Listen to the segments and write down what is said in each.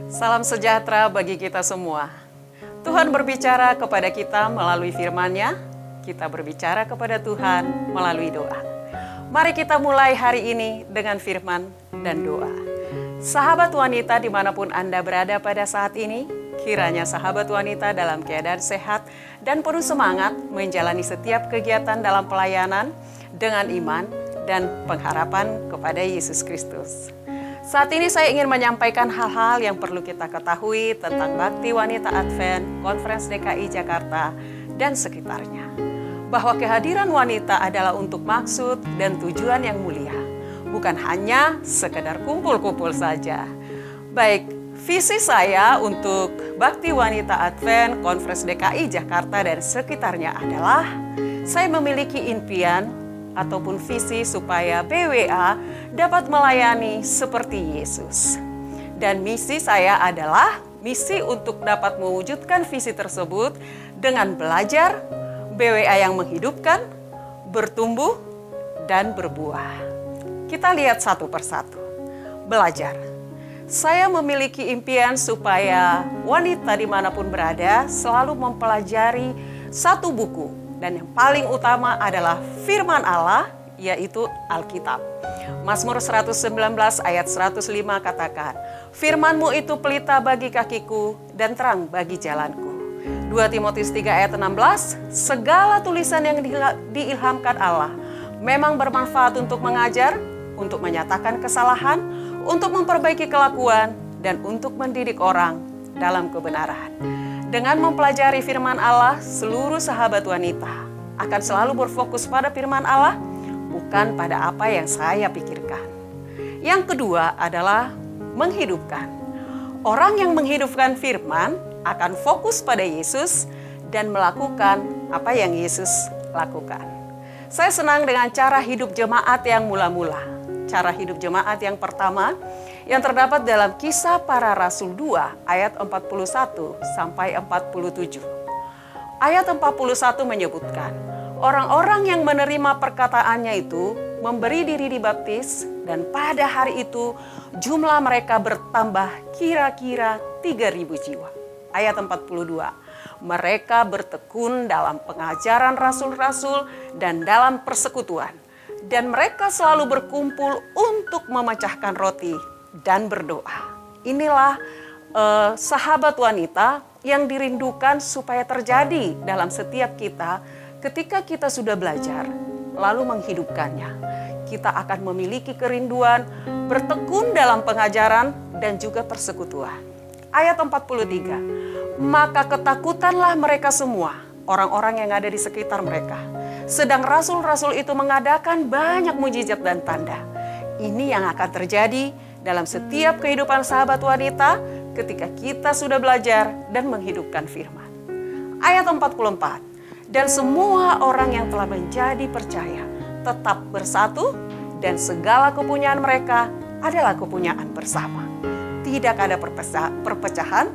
Salam sejahtera bagi kita semua. Tuhan berbicara kepada kita melalui firman-Nya, kita berbicara kepada Tuhan melalui doa. Mari kita mulai hari ini dengan firman dan doa. Sahabat wanita dimanapun Anda berada pada saat ini, kiranya sahabat wanita dalam keadaan sehat dan penuh semangat menjalani setiap kegiatan dalam pelayanan dengan iman dan pengharapan kepada Yesus Kristus. Saat ini saya ingin menyampaikan hal-hal yang perlu kita ketahui tentang Bakti Wanita Advent Conference DKI Jakarta dan sekitarnya. Bahwa kehadiran wanita adalah untuk maksud dan tujuan yang mulia, bukan hanya sekedar kumpul-kumpul saja. Baik, visi saya untuk Bakti Wanita Advent Conference DKI Jakarta dan sekitarnya adalah saya memiliki impian ataupun visi supaya BWA dapat melayani seperti Yesus. Dan misi saya adalah misi untuk dapat mewujudkan visi tersebut dengan belajar BWA yang menghidupkan, bertumbuh, dan berbuah. Kita lihat satu persatu. Belajar. Saya memiliki impian supaya wanita dimanapun berada selalu mempelajari satu buku. Dan yang paling utama adalah firman Allah, yaitu Alkitab. Mazmur 119 ayat 105 katakan, "Firman-Mu itu pelita bagi kakiku dan terang bagi jalanku." 2 Timotius 3 ayat 16, "Segala tulisan yang diilhamkan Allah memang bermanfaat untuk mengajar, untuk menyatakan kesalahan, untuk memperbaiki kelakuan, dan untuk mendidik orang dalam kebenaran." Dengan mempelajari firman Allah, seluruh sahabat wanita akan selalu berfokus pada firman Allah, bukan pada apa yang saya pikirkan. Yang kedua adalah menghidupkan. Orang yang menghidupkan firman akan fokus pada Yesus dan melakukan apa yang Yesus lakukan. Saya senang dengan cara hidup jemaat yang mula-mula. Cara hidup jemaat yang pertama yang terdapat dalam Kisah Para Rasul 2 ayat 41 sampai 47. Ayat 41 menyebutkan, orang-orang yang menerima perkataannya itu memberi diri dibaptis dan pada hari itu jumlah mereka bertambah kira-kira 3.000 jiwa. Ayat 42, mereka bertekun dalam pengajaran rasul-rasul dan dalam persekutuan. Dan mereka selalu berkumpul untuk memecahkan roti dan berdoa. Inilah sahabat wanita yang dirindukan supaya terjadi dalam setiap kita ketika kita sudah belajar lalu menghidupkannya. Kita akan memiliki kerinduan bertekun dalam pengajaran dan juga persekutuan. Ayat 43, maka ketakutanlah mereka semua, orang-orang yang ada di sekitar mereka. Sedang rasul-rasul itu mengadakan banyak mujizat dan tanda. Ini yang akan terjadi dalam setiap kehidupan sahabat wanita ketika kita sudah belajar dan menghidupkan firman. Ayat 44, dan semua orang yang telah menjadi percaya tetap bersatu dan segala kepunyaan mereka adalah kepunyaan bersama. Tidak ada perpecahan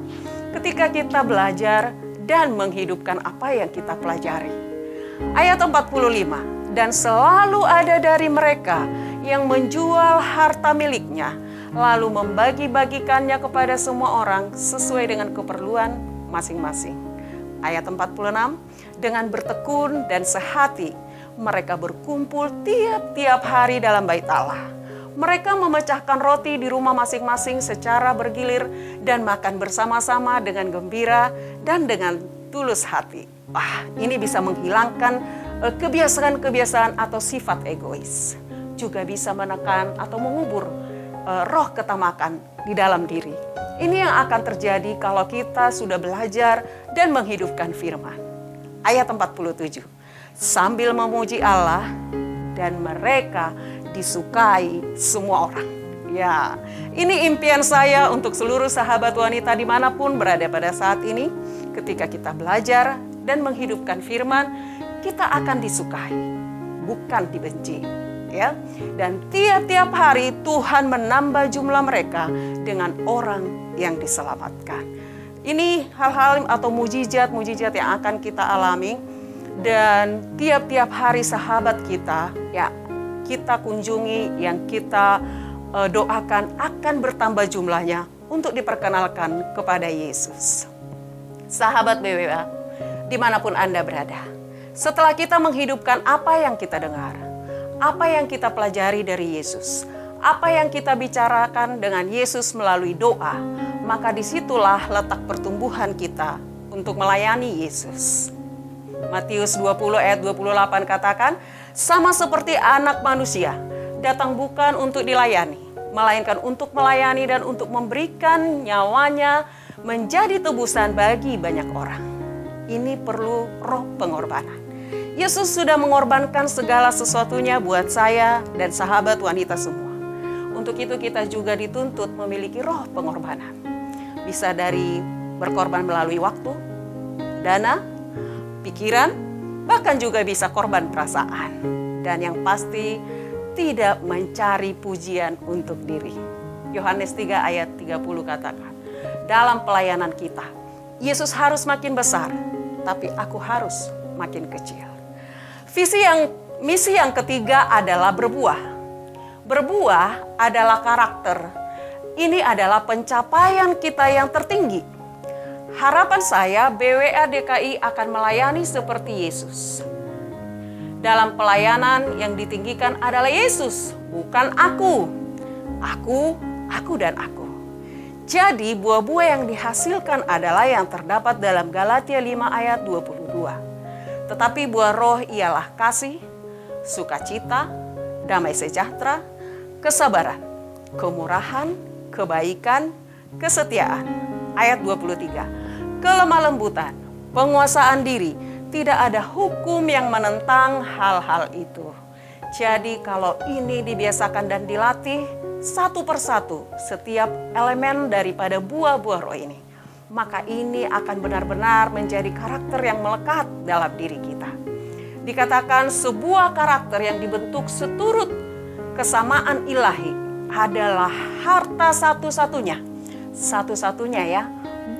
ketika kita belajar dan menghidupkan apa yang kita pelajari. Ayat 45, dan selalu ada dari mereka yang menjual harta miliknya, lalu membagi-bagikannya kepada semua orang sesuai dengan keperluan masing-masing. Ayat 46, dengan bertekun dan sehati, mereka berkumpul tiap-tiap hari dalam bait Allah. Mereka memecahkan roti di rumah masing-masing secara bergilir dan makan bersama-sama dengan gembira dan dengan tulus hati. Wah, ini bisa menghilangkan kebiasaan-kebiasaan atau sifat egois. Juga bisa menekan atau mengubur roh ketamakan di dalam diri. Ini yang akan terjadi kalau kita sudah belajar dan menghidupkan firman. Ayat 47, sambil memuji Allah dan mereka disukai semua orang. Ya, ini impian saya untuk seluruh sahabat wanita dimanapun berada pada saat ini. Ketika kita belajar dan menghidupkan firman, kita akan disukai, bukan dibenci. Ya, dan tiap-tiap hari Tuhan menambah jumlah mereka dengan orang yang diselamatkan. Ini hal-hal atau mujizat-mujizat yang akan kita alami. Dan tiap-tiap hari sahabat kita, ya, kita kunjungi, yang kita doakan akan bertambah jumlahnya untuk diperkenalkan kepada Yesus. Sahabat BWA, dimanapun Anda berada, setelah kita menghidupkan apa yang kita dengar, apa yang kita pelajari dari Yesus, apa yang kita bicarakan dengan Yesus melalui doa, maka disitulah letak pertumbuhan kita untuk melayani Yesus. Matius 20 ayat 28 katakan, sama seperti anak manusia, datang bukan untuk dilayani, melainkan untuk melayani dan untuk memberikan nyawanya menjadi tebusan bagi banyak orang. Ini perlu roh pengorbanan. Yesus sudah mengorbankan segala sesuatunya buat saya dan sahabat wanita semua. Untuk itu kita juga dituntut memiliki roh pengorbanan. Bisa dari berkorban melalui waktu, dana, pikiran, bahkan juga bisa korban perasaan. Dan yang pasti tidak mencari pujian untuk diri. Yohanes 3 ayat 30 katakan, dalam pelayanan kita, Yesus harus makin besar, tapi aku harus makin kecil. Misi yang ketiga adalah berbuah. Berbuah adalah karakter. Ini adalah pencapaian kita yang tertinggi. Harapan saya BWA DKI akan melayani seperti Yesus. Dalam pelayanan yang ditinggikan adalah Yesus, bukan aku. Aku dan aku. Jadi buah-buah yang dihasilkan adalah yang terdapat dalam Galatia 5 ayat 22. Tetapi buah roh ialah kasih, sukacita, damai sejahtera, kesabaran, kemurahan, kebaikan, kesetiaan. Ayat 23. Kelemah lembutan, penguasaan diri, tidak ada hukum yang menentang hal-hal itu. Jadi kalau ini dibiasakan dan dilatih satu persatu setiap elemen daripada buah-buah roh ini, maka ini akan benar-benar menjadi karakter yang melekat dalam diri kita. Dikatakan sebuah karakter yang dibentuk seturut kesamaan ilahi adalah harta satu-satunya. Satu-satunya ya,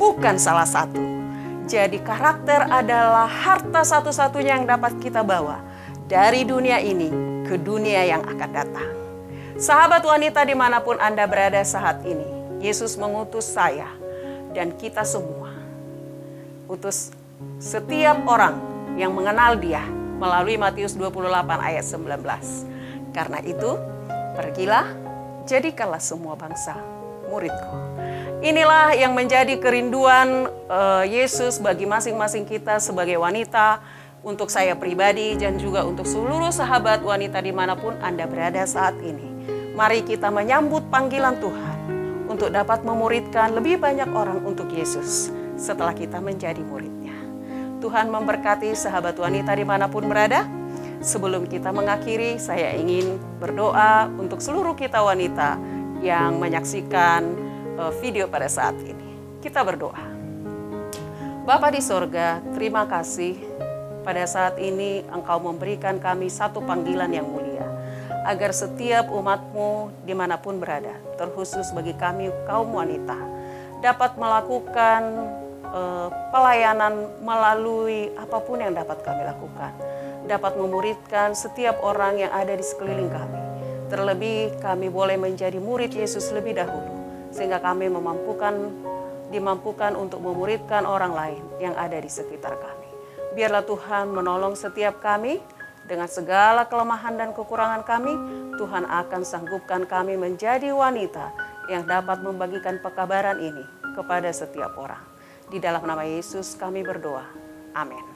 bukan salah satu. Jadi karakter adalah harta satu-satunya yang dapat kita bawa dari dunia ini ke dunia yang akan datang. Sahabat wanita dimanapun Anda berada saat ini, Yesus mengutus saya dan kita semua. Utus setiap orang yang mengenal Dia melalui Matius 28 ayat 19. Karena itu, pergilah, jadikanlah semua bangsa muridku. Inilah yang menjadi kerinduan Yesus bagi masing-masing kita sebagai wanita, untuk saya pribadi dan juga untuk seluruh sahabat wanita dimanapun Anda berada saat ini. Mari kita menyambut panggilan Tuhan untuk dapat memuridkan lebih banyak orang untuk Yesus setelah kita menjadi muridnya. Tuhan memberkati sahabat wanita dimanapun berada. Sebelum kita mengakhiri, saya ingin berdoa untuk seluruh kita wanita yang menyaksikan video pada saat ini. Kita berdoa. Bapa di sorga, terima kasih pada saat ini Engkau memberikan kami satu panggilan yang mulia, agar setiap umat-Mu dimanapun berada, terkhusus bagi kami kaum wanita, dapat melakukan pelayanan melalui apapun yang dapat kami lakukan, dapat memuridkan setiap orang yang ada di sekeliling kami. Terlebih kami boleh menjadi murid Yesus lebih dahulu, sehingga kami dimampukan untuk memuridkan orang lain yang ada di sekitar kami. Biarlah Tuhan menolong setiap kami dengan segala kelemahan dan kekurangan kami. Tuhan akan sanggupkan kami menjadi wanita yang dapat membagikan pekabaran ini kepada setiap orang. Di dalam nama Yesus kami berdoa. Amin.